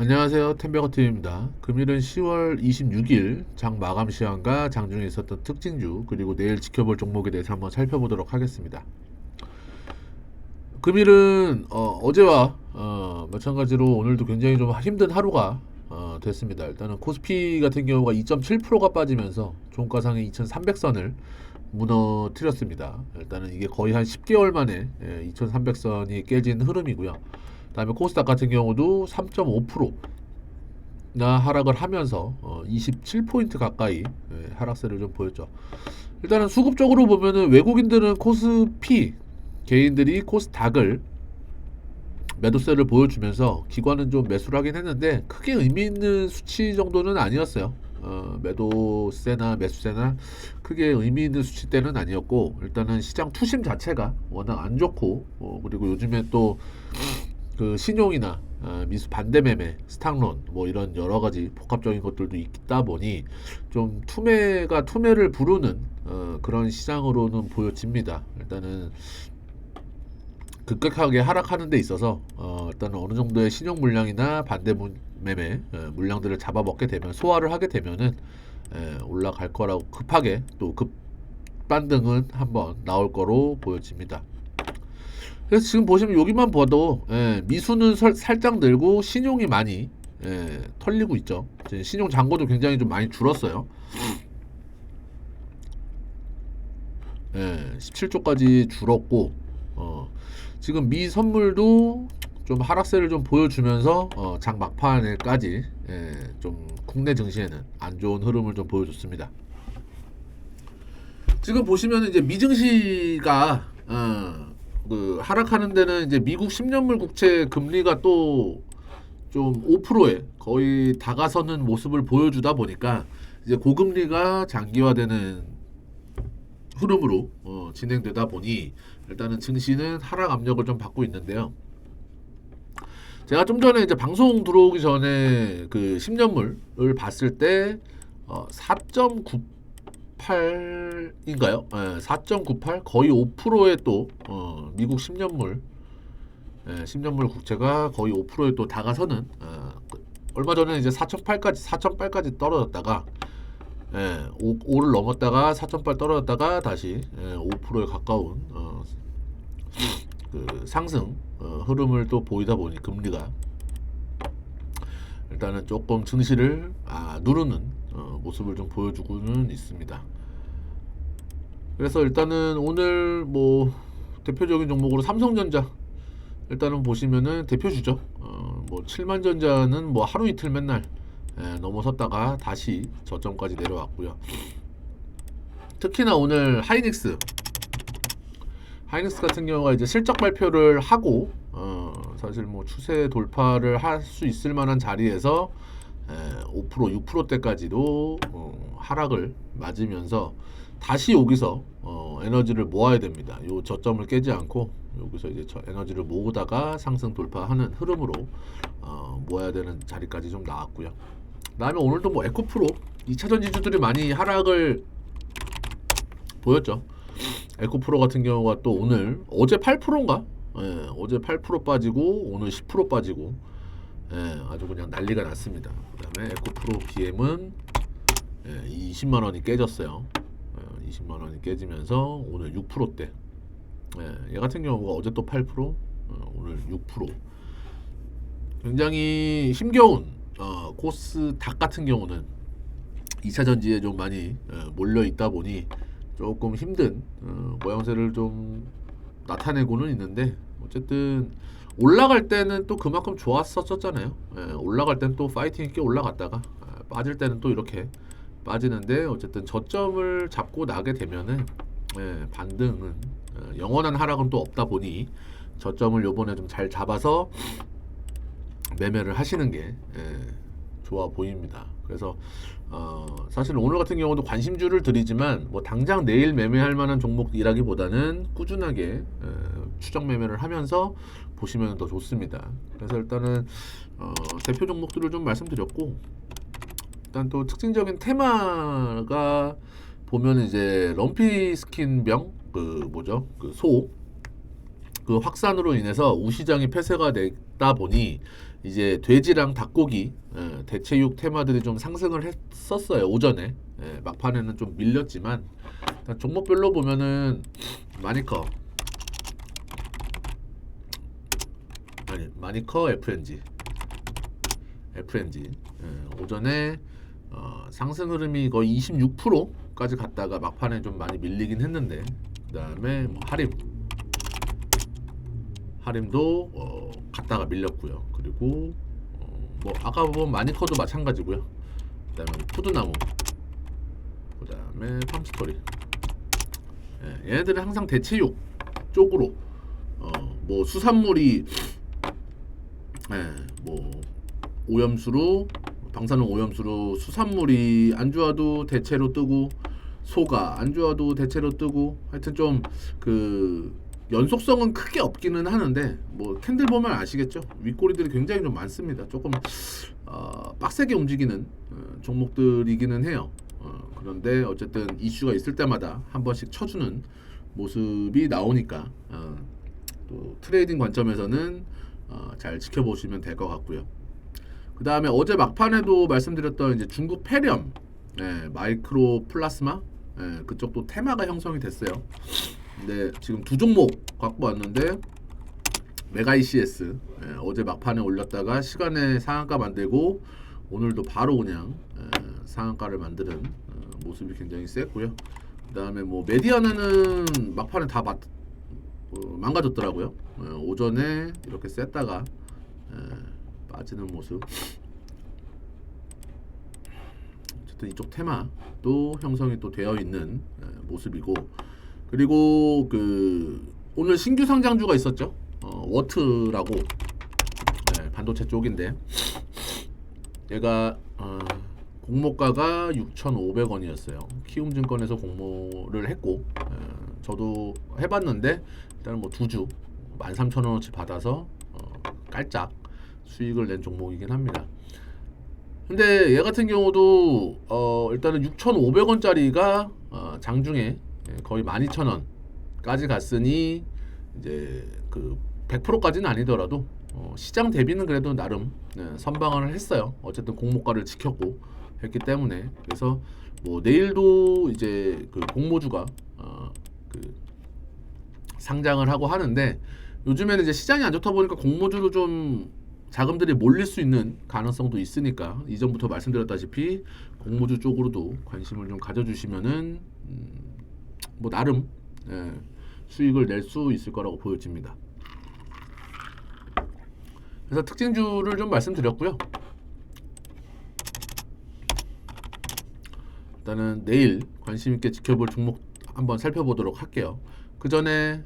안녕하세요. 템베거팀입니다. 금일은 10월 26일 장 마감 시황과 장중에 있었던 특징주 그리고 내일 지켜볼 종목에 대해서 한번 살펴보도록 하겠습니다. 금일은 제와 마찬가지로 오늘도 굉장히 좀 힘든 하루가 됐습니다. 일단은 코스피 같은 경우가 2.7%가 빠지면서 종가상의 2,300선을 무너뜨렸습니다. 일단은 이게 거의 한 10개월 만에 2,300선이 깨진 흐름이고요. 다음에 코스닥 같은 경우도 3.5%나 하락을 하면서 27포인트 가까이 하락세를 좀 보였죠. 일단은 수급적으로 보면은 외국인들은 코스피 개인들이 코스닥을 매도세를 보여주면서 기관은 좀 매수를 하긴 했는데 크게 의미 있는 수치 정도는 아니었어요. 매도세나 매수세나 크게 의미 있는 수치대는 아니었고, 일단은 시장 투심 자체가 워낙 안 좋고, 그리고 요즘에 또 그 신용이나 미수 반대 매매, 스탁론 뭐 이런 여러 가지 복합적인 것들도 있다 보니 좀 투매를 부르는 그런 시장으로는 보여집니다. 일단은 급격하게 하락하는 데 있어서 일단 어느 정도의 신용 물량이나 반대 매매 물량들을 잡아먹게 되면 소화를 하게 되면은 올라갈 거라고 급하게 또 급반등은 한번 나올 거로 보여집니다. 그래서 지금 보시면 여기만 봐도 미수는 살짝 늘고 신용이 많이 털리고 있죠. 신용 잔고도 굉장히 좀 많이 줄었어요. 17조까지 줄었고 지금 미 선물도 좀 하락세를 좀 보여주면서 장 막판에까지 좀 국내 증시에는 안 좋은 흐름을 좀 보여줬습니다. 지금 보시면 이제 미증시가 그 하락하는 데는 이제 미국 10년물 국채 금리가 또 좀 5%에 거의 다가서는 모습을 보여주다 보니까 이제 고금리가 장기화되는 흐름으로 진행되다 보니 일단은 증시는 하락 압력을 좀 받고 있는데요. 제가 좀 전에 이제 방송 들어오기 전에 그 10년물을 봤을 때 4.98인가요? 4.98 거의 5%에 또 미국 10년물 국채가 거의 5%에 또 다가서는 얼마 전에 이제 4.8까지 떨어졌다가 5를 넘었다가 4.8 떨어졌다가 다시 5%에 가까운 그 상승 흐름을 또 보이다 보니 금리가 일단은 조금 증시를 누르는 모습을 좀 보여주고는 있습니다. 그래서 일단은 오늘 뭐 대표적인 종목으로 삼성전자 일단은 보시면은 대표주죠. 뭐 7만전자는 뭐 하루 이틀 맨날 넘어섰다가 다시 저점까지 내려왔고요. 특히나 오늘 하이닉스 같은 경우가 이제 실적 발표를 하고 사실 뭐 추세 돌파를 할 수 있을 만한 자리에서 5% 6%대까지도 하락을 맞으면서 다시 여기서 에너지를 모아야 됩니다. 요 저점을 깨지 않고 여기서 이제 에너지를 모으다가 상승 돌파하는 흐름으로 모아야 되는 자리까지 좀 나왔고요. 그다음에 오늘도 뭐 에코프로 2차전 지주들이 많이 하락을 보였죠. 에코프로 같은 경우가 또 오늘 어제 8%인가? 어제 8% 빠지고 오늘 10% 빠지고 아주 그냥 난리가 났습니다. 그다음에 에코프로 BM은 20만 원이 깨졌어요. 20만 원이 깨지면서 오늘 6%대. 얘 같은 경우가 어제 또 8%, 오늘 6%. 굉장히 힘겨운 코스닥 같은 경우는 2차 전지에 좀 많이 몰려 있다 보니 조금 힘든 모양새를 좀 나타내고는 있는데 어쨌든 올라갈 때는 또 그만큼 좋았었잖아요. 올라갈 때는 또 파이팅 있게 올라갔다가 빠질 때는 또 이렇게 빠지는데 어쨌든 저점을 잡고 나게 되면은 반등은 영원한 하락은 또 없다 보니 저점을 요번에 좀 잘 잡아서 매매를 하시는 게 좋아 보입니다. 그래서 사실 오늘 같은 경우도 관심주를 드리지만 뭐 당장 내일 매매할 만한 종목이라기보다는 꾸준하게 추적 매매를 하면서 보시면 더 좋습니다. 그래서 일단은 대표 종목들을 좀 말씀드렸고 일단 또 특징적인 테마가 보면 이제 럼피 스킨병 그 뭐죠 그 소 그 확산으로 인해서 우시장이 폐쇄가 됐다 보니 이제 돼지랑 닭고기 대체육 테마들이 좀 상승을 했었어요 오전에. 막판에는 좀 밀렸지만 일단 종목별로 보면은 마니커 마니커 FNG 오전에 상승 흐름이 거의 26%까지 갔다가 막판에 좀 많이 밀리긴 했는데 그 다음에 뭐 하림도 갔다가 밀렸고요. 그리고 뭐 아까 본 마니커도 마찬가지고요. 그 다음에 푸드나무, 그 다음에 팜스토리. 얘네들은 항상 대체육 쪽으로 뭐 수산물이 뭐 오염수로 방사능 오염수로 수산물이 안 좋아도 대체로 뜨고 소가 안 좋아도 대체로 뜨고 하여튼 좀 그 연속성은 크게 없기는 하는데 뭐 캔들 보면 아시겠죠? 윗꼬리들이 굉장히 좀 많습니다. 조금 빡세게 움직이는 종목들이기는 해요. 그런데 어쨌든 이슈가 있을 때마다 한 번씩 쳐주는 모습이 나오니까 또 트레이딩 관점에서는 잘 지켜보시면 될 것 같고요. 그 다음에 어제 막판에도 말씀드렸던 이제 중국 폐렴, 마이크로 플라스마, 그쪽도 테마가 형성이 됐어요. 근데 지금 두 종목 갖고 왔는데 메가 ECS 어제 막판에 올렸다가 시간에 상한가 만들고 오늘도 바로 그냥 상한가를 만드는 모습이 굉장히 셌고요. 그 다음에 뭐 메디아나는 막판에 다 망가졌더라고요. 오전에 이렇게 셌다가 빠지는 모습. 어쨌든 이쪽 테마도 형성이 또 되어 있는 모습이고, 그리고 그 오늘 신규 상장주가 있었죠. 워트라고 반도체 쪽인데 얘가 공모가가 6,500원이었어요. 키움증권에서 공모를 했고 저도 해봤는데 일단은 뭐 두주 13,000원어치 받아서 깔짝 수익을 낸 종목이긴 합니다. 근데 얘 같은 경우도 일단은 6,500원짜리가 장중에 거의 12,000원까지 갔으니 이제 그 100%까지는 아니더라도 시장 대비는 그래도 나름 선방을 했어요. 어쨌든 공모가를 지켰고 했기 때문에. 그래서 뭐 내일도 이제 그 공모주가 그 상장을 하고 하는데 요즘에는 이제 시장이 안 좋다 보니까 공모주로 좀 자금들이 몰릴 수 있는 가능성도 있으니까 이전부터 말씀드렸다시피 공모주 쪽으로도 관심을 좀 가져주시면은 뭐 나름 수익을 낼 수 있을 거라고 보여집니다. 그래서 특징주를 좀 말씀드렸고요. 일단은 내일 관심 있게 지켜볼 종목 한번 살펴보도록 할게요. 그 전에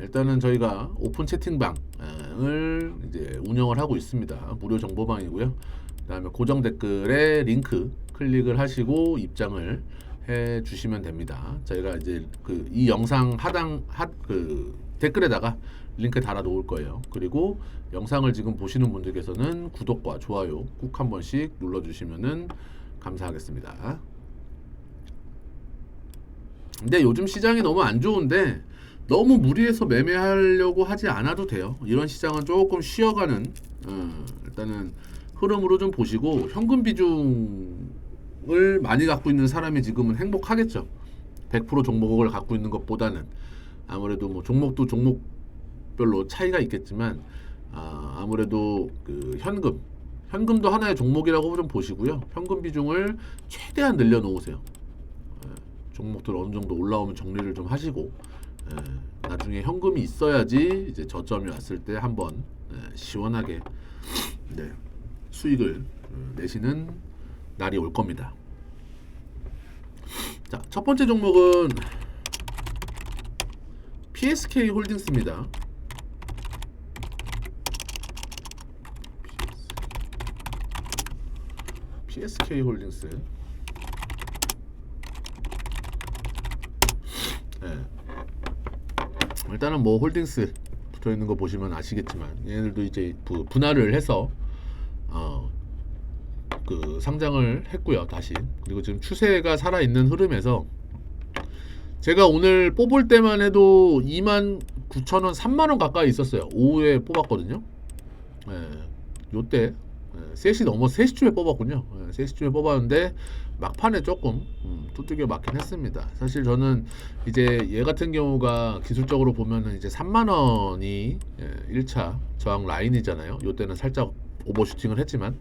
일단은 저희가 오픈 채팅방을 이제 운영을 하고 있습니다. 무료 정보방이고요. 그다음에 고정 댓글에 링크 클릭을 하시고 입장을 해 주시면 됩니다. 저희가 이제 그 이 영상 하단 그 댓글에다가 링크 달아 놓을 거예요. 그리고 영상을 지금 보시는 분들께서는 구독과 좋아요 꼭 한 번씩 눌러 주시면은 감사하겠습니다. 근데 요즘 시장이 너무 안 좋은데 너무 무리해서 매매하려고 하지 않아도 돼요. 이런 시장은 조금 쉬어가는 일단은 흐름으로 좀 보시고 현금 비중을 많이 갖고 있는 사람이 지금은 행복하겠죠. 100% 종목을 갖고 있는 것보다는 아무래도 뭐 종목도 종목별로 차이가 있겠지만 아무래도 그 현금도 하나의 종목이라고 좀 보시고요. 현금 비중을 최대한 늘려놓으세요. 종목들 어느 정도 올라오면 정리를 좀 하시고 나중에 현금이 있어야지 이제 저점이 왔을 때 한번 시원하게 수익을 내시는 날이 올 겁니다. 자, 첫 번째 종목은 PSK 홀딩스입니다. PSK 홀딩스. 일단은 뭐 홀딩스 붙어 있는 거 보시면 아시겠지만 얘네들도 이제 분할을 해서 그 상장을 했고요. 다시. 그리고 지금 추세가 살아 있는 흐름에서 제가 오늘 뽑을 때만 해도 29,000원, 3만 원 가까이 있었어요. 오후에 뽑았거든요. 요때 3시 넘어 3시쯤에 뽑았군요. 3시쯤에 뽑았는데 막판에 조금 두들겨 맞긴 했습니다. 사실 저는 이제 얘 같은 경우가 기술적으로 보면은 이제 3만 원이 1차 저항 라인이잖아요. 요때는 살짝 오버슈팅을 했지만,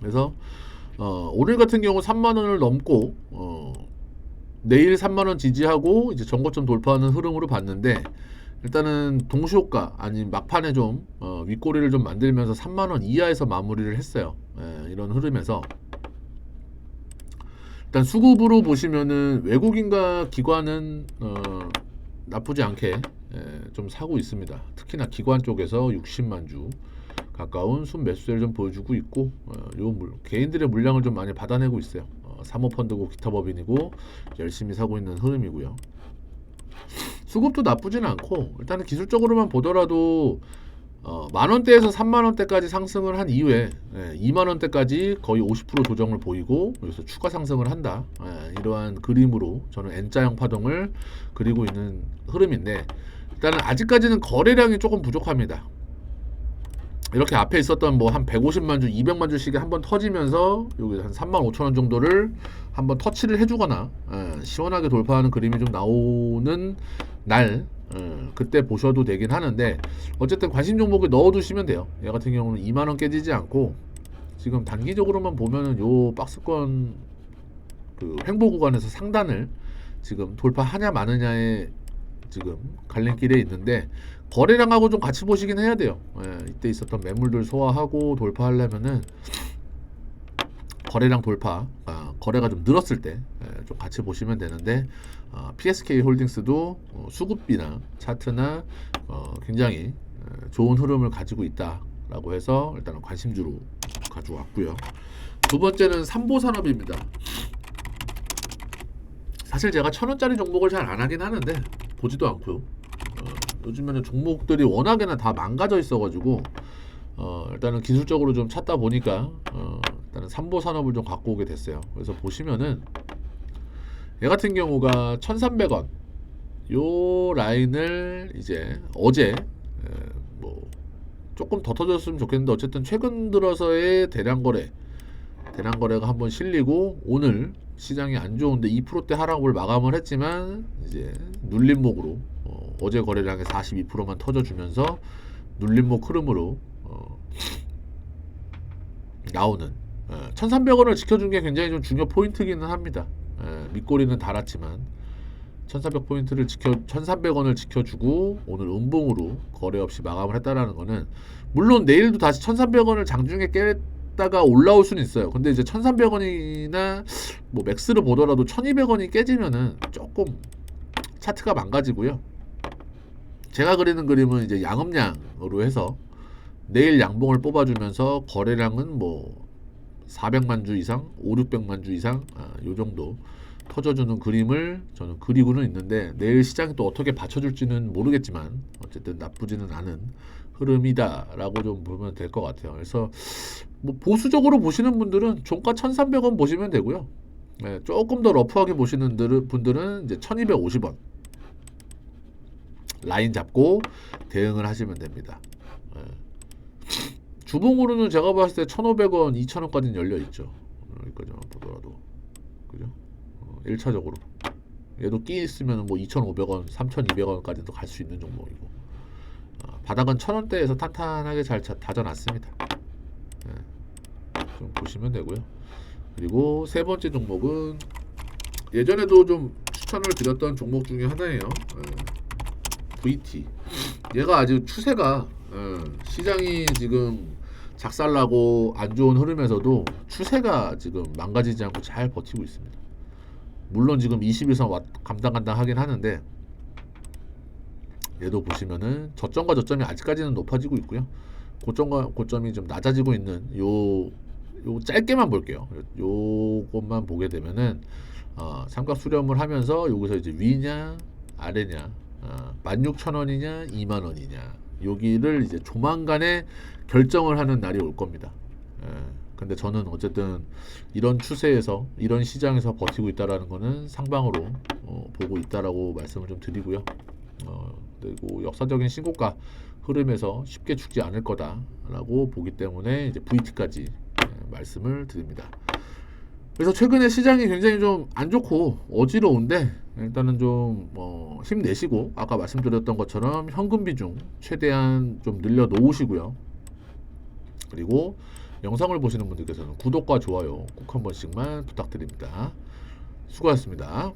그래서 오늘 같은 경우 3만 원을 넘고 내일 3만 원 지지하고 이제 전고점 돌파하는 흐름으로 봤는데, 일단은 동시효과 아닌 막판에 좀 윗꼬리를 좀 만들면서 3만 원 이하에서 마무리를 했어요. 이런 흐름에서 일단 수급으로 보시면은 외국인과 기관은 나쁘지 않게 좀 사고 있습니다. 특히나 기관 쪽에서 60만 주 가까운 순매수세를 좀 보여주고 있고, 개인들의 물량을 좀 많이 받아내고 있어요. 사모펀드고 기타 법인이고 열심히 사고 있는 흐름이고요. 수급도 나쁘지는 않고, 일단은 기술적으로만 보더라도 만원대에서 3만원대까지 상승을 한 이후에 2만원대까지 거의 50% 조정을 보이고, 여기서 추가 상승을 한다, 이러한 그림으로 저는 N자형 파동을 그리고 있는 흐름인데, 일단은 아직까지는 거래량이 조금 부족합니다. 이렇게 앞에 있었던 뭐 한 150만 주, 200만 주씩이 한번 터지면서 여기 한 3만 5천 원 정도를 한번 터치를 해주거나 시원하게 돌파하는 그림이 좀 나오는 날, 그때 보셔도 되긴 하는데, 어쨌든 관심 종목에 넣어두시면 돼요. 얘 같은 경우는 2만 원 깨지지 않고 지금 단기적으로만 보면은 요 박스권 그 횡보 구간에서 상단을 지금 돌파하냐 마느냐에 지금 갈림길에 있는데, 거래량하고 좀 같이 보시긴 해야 돼요. 이때 있었던 매물들 소화하고 돌파하려면은 거래량 돌파, 거래가 좀 늘었을 때 좀 같이 보시면 되는데, PSK 홀딩스도 수급비나 차트나 굉장히 좋은 흐름을 가지고 있다라고 해서 일단은 관심주로 가져왔고요. 두 번째는 삼보산업입니다. 사실 제가 1,000원짜리 종목을 잘 안 하긴 하는데 보지도 않고요. 요즘에는 종목들이 워낙에나 다 망가져 있어가지고 일단은 기술적으로 좀 찾다 보니까 일단은 삼보산업을 좀 갖고 오게 됐어요. 그래서 보시면은 얘 같은 경우가 1,300원 요 라인을 이제 어제 뭐 조금 더 터졌으면 좋겠는데, 어쨌든 최근 들어서의 대량거래가 한번 실리고, 오늘 시장이 안 좋은데 2%대 하락을 마감을 했지만 이제 눌림목으로 어제 거래량의 42%만 터져주면서 눌림목 흐름으로 나오는 1,300원을 지켜준 게 굉장히 좀 중요 포인트기는 합니다. 밑꼬리는 달았지만 1,300원을 지켜주고 오늘 음봉으로 거래 없이 마감을 했다라는 거는, 물론 내일도 다시 1,300원을 장중에 깼다가 올라올 수는 있어요. 근데 이제 1,300원이나 뭐 맥스를 보더라도 1,200원이 깨지면은 조금 차트가 망가지고요. 제가 그리는 그림은 이제 양음량으로 해서 내일 양봉을 뽑아주면서 거래량은 뭐 400만 주 이상, 5, 600만 주 이상, 요 정도 터져주는 그림을 저는 그리고는 있는데, 내일 시장이 또 어떻게 받쳐줄지는 모르겠지만 어쨌든 나쁘지는 않은 흐름이다라고 좀 보면 될 것 같아요. 그래서 뭐 보수적으로 보시는 분들은 종가 1,300원 보시면 되고요. 조금 더 러프하게 보시는 분들은 이제 1,250원 라인 잡고 대응을 하시면 됩니다. 주봉으로는 제가 봤을 때 1,500원, 2,000원까지는 열려 있죠. 여기까지만 보더라도, 그죠? 1차적으로 얘도 끼 있으면 뭐 2,500원, 3,200원까지도 갈 수 있는 종목이고, 바닥은 1,000원대에서 탄탄하게 잘 다져놨습니다. 좀 보시면 되고요. 그리고 세 번째 종목은 예전에도 좀 추천을 드렸던 종목 중에 하나예요. VT. 얘가 아주 추세가 시장이 지금 작살나고 안 좋은 흐름에서도 추세가 지금 망가지지 않고 잘 버티고 있습니다. 물론 지금 21선 감당하긴 하는데, 얘도 보시면은 저점과 저점이 아직까지는 높아지고 있고요. 고점과 고점이 좀 낮아지고 있는 요 짧게만 볼게요. 요것만 보게 되면은 삼각 수렴을 하면서 여기서 이제 위냐 아래냐, 16,000원이냐 2만원이냐, 여기를 이제 조만간에 결정을 하는 날이 올 겁니다. 근데 저는 어쨌든 이런 추세에서, 이런 시장에서 버티고 있다라는 거는 상방으로 보고 있다라고 말씀을 좀 드리고요. 그리고 역사적인 신고가 흐름에서 쉽게 죽지 않을 거다라고 보기 때문에 이제 VT까지 말씀을 드립니다. 그래서 최근에 시장이 굉장히 좀 안 좋고 어지러운데 일단은 좀 힘내시고 아까 말씀드렸던 것처럼 현금 비중 최대한 좀 늘려 놓으시고요. 그리고 영상을 보시는 분들께서는 구독과 좋아요 꼭 한 번씩만 부탁드립니다. 수고하셨습니다.